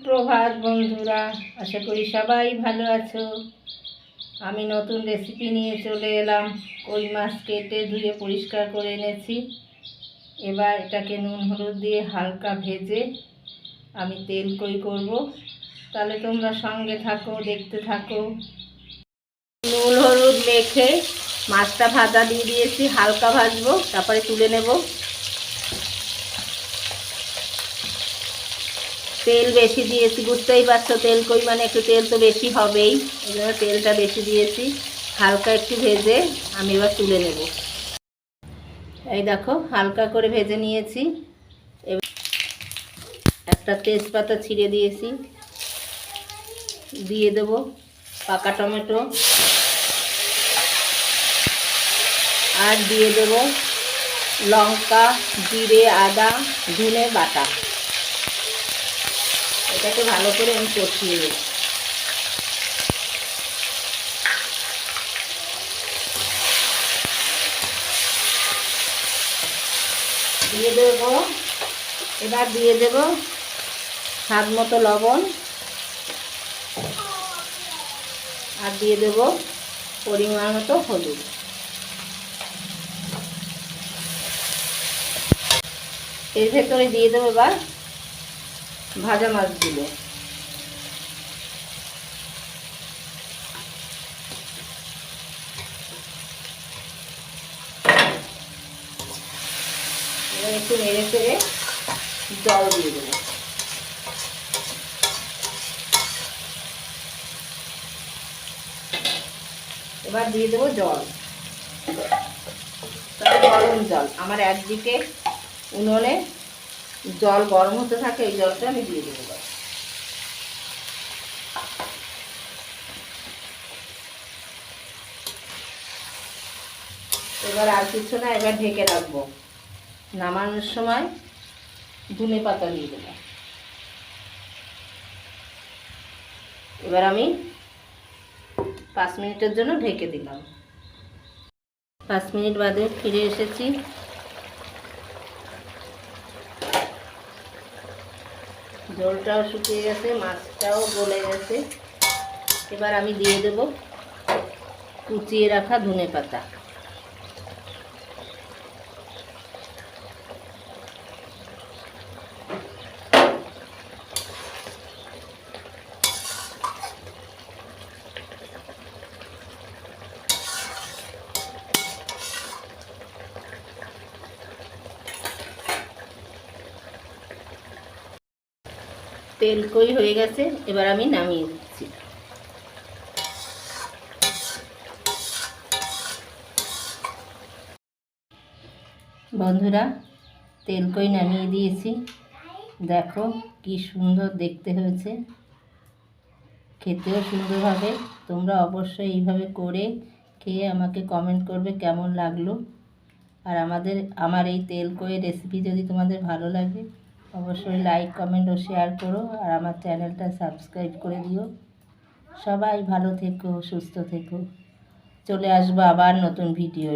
প্রভাত বন্ধুরা, আশা করি সবাই ভালো আছো। আমি নতুন রেসিপি নিয়ে চলে এলাম। কই মাছ কেটে ধুয়ে পরিষ্কার করে এনেছি। এবার এটাকে নুন হলুদ দিয়ে হালকা ভেজে আমি তেল কই করব। তাহলে তোমরা সঙ্গে থাকো, দেখতে থাকো। নুন হলুদ মেখে মাছটা ভাজা দিয়ে দিয়েছি, হালকা ভাজবো, তারপরে তুলে নেব। তেল বেশি দিয়েছি, বুঝতেই পারছো, তেল কই মানে একটু তেল তো বেশি হবেই, এই জন্য তেলটা বেশি দিয়েছি। হালকা একটু ভেজে আমি এবার তুলে নেব। এই দেখো, হালকা করে ভেজে নিয়েছি। এবার একটা তেজপাতা ছিঁড়ে দিয়েছি, দিয়ে দেব পাকা টমেটো, আর দিয়ে দেব লঙ্কা, জিরে, আদা, ধনে বাটা। এটাকে ভালো করে আমি কষিয়ে দেব। দিয়ে দেব, এবার দিয়ে দেব স্বাদ মতো লবণ, আর দিয়ে দেব পরিমাণ মতো হলুদ। এর ভেতরে দিয়ে দেবো এবার ভাজা মাছগুলো। এবার একটু নেড়ে চেড়ে জল দিয়ে দেবো। এবার দিয়ে দেবো জল, তবে গরম জল। আমার একদিকে উনুনে জল গরম হতে থাকে, এই জলটা আমি দিয়ে দেবো। এবার আর কিছু না, এবার ঢেকে রাখবো। নামানোর সময় ধনে পাতা দিয়ে দেবো। এবার আমি 5 মিনিটের জন্য ঢেকে দিলাম। 5 মিনিট বাদে ফিরে এসেছি। ঝোলটাও শুকিয়ে গেছে, মাছটাও গলে গেছে। এবার আমি দিয়ে দেব কুচিয়ে রাখা ধনে পাতা। তেল কই হয়ে গেছে, এবার আমি নামিয়ে দিচ্ছি। বন্ধুরা, তেল কই নামিয়ে দিয়েছি। দেখো কি সুন্দর দেখতে হয়েছে, খেতেও সুন্দর হবে। তোমরা অবশ্যই এইভাবে করে খেয়ে আমাকে কমেন্ট করবে কেমন লাগলো। আর আমার এই তেল কইয়ের রেসিপি যদি তোমাদের ভালো লাগে, অবশ্যই লাইক, কমেন্ট ও শেয়ার করো। আর আমার চ্যানেলটা সাবস্ক্রাইব করে দিও। সবাই ভালো থেকো, সুস্থ থেকো। চলে আসবো আবার নতুন ভিডিও।